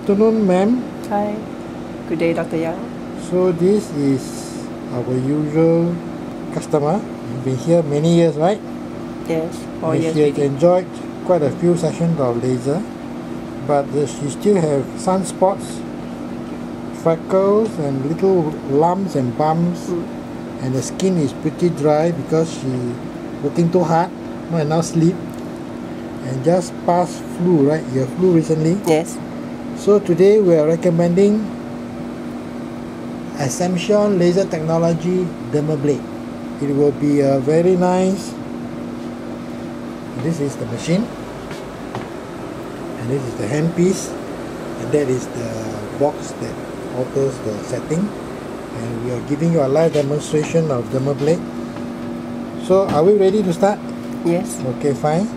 afternoon, ma'am. Hi. Good day, Dr. Yang. So this is our usual customer. You've been here many years, right? Yes, 4 And years she has already. enjoyed quite a few sessions of laser, but she still have sunspots, freckles, and little lumps and bumps, and the skin is pretty dry because she working too hard, not enough sleep, and just passed flu, right? You have flu recently. Yes. So today we are recommending Ascension Laser Technology Dermablade. It will be a very nice. This is the machine, and this is the handpiece, and that is the box that alters the setting. And we are giving you a live demonstration of Dermablade. So are we ready to start? Yes. Okay, fine.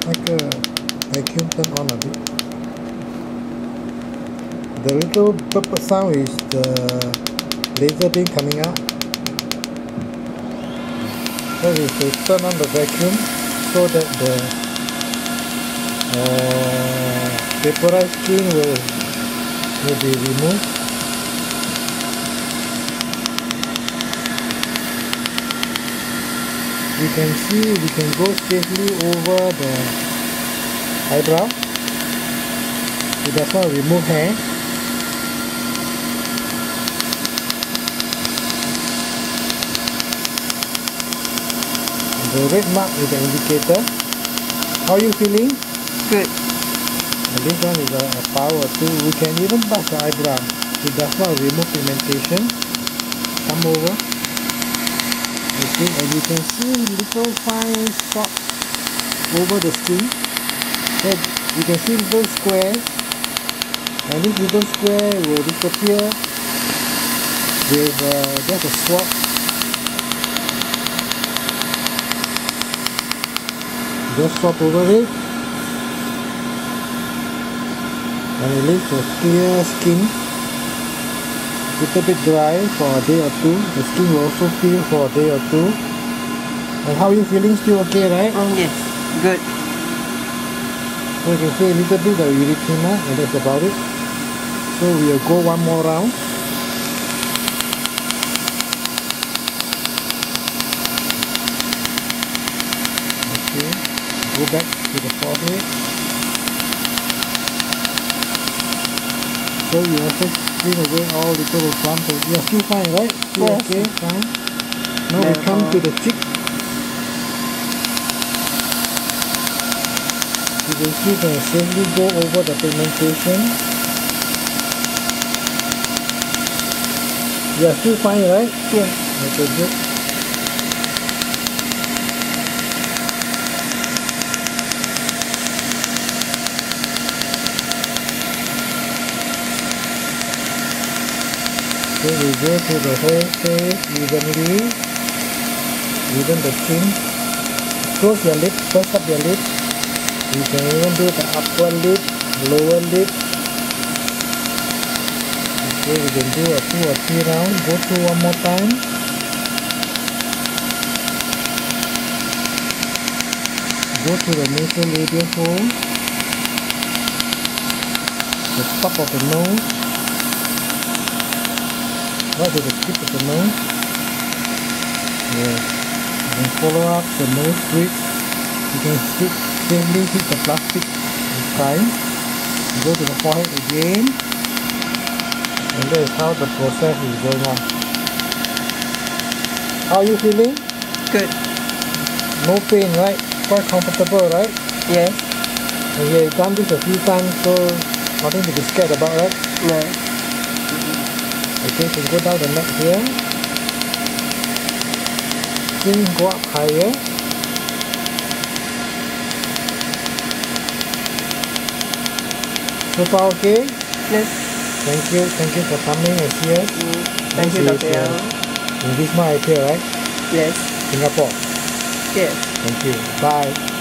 Like a vacuum, turn on a bit. The little purple sound is the laser beam coming out. That is to turn on the vacuum so that the vaporized skin will be removed. We can see we can go safely over the eyebrow. It does not remove hair. The red mark is the indicator. How are you feeling? Good. And this one is a power too. We can even touch the eyebrow. It does not remove pigmentation. Come over. Okay, and you can see little fine spots over the skin. So you can see little squares, and this little square will disappear with just a swab. Just swap over it, and it leaves a clear skin. Little bit dry for a day or two. The skin will also peel for a day or two. And how are you feeling? Still okay, right? Yes. Good. So you can see a little bit of erythema, and that's about it. So we will go one more round. Okay, go back to the forehead. So you also clean away all the little bumps. You are still fine, right? Still Yes. okay, fine. Now we come to the cheek. You can see you can safely go over the pigmentation. You are still fine, right? Yes. Okay, good. So we go to the whole face evenly, even the chin. Close your lip, press up your lip. You can even do the upper lip, lower lip. Okay, we can do a 2 or 3 rounds. Go through one more time. Go to the nasolabial hole, the top of the nose, right to the tip of the nose. Yes. And follow up the nose bridge. You can safely hit the plastic this time. Go to the forehead again. And that is how the process is going on. How are you feeling? Good. No pain, right? Quite comfortable, right? Yes. And you have done this a few times, so nothing to be scared about, right? No. Okay, so go down the neck here. Chin go up higher. So far okay? Yes. Thank you for coming and see us. Thank you, This Dr. is, Yang. in Wisma Atria, right? Yes. Singapore. Yes. Thank you. Bye.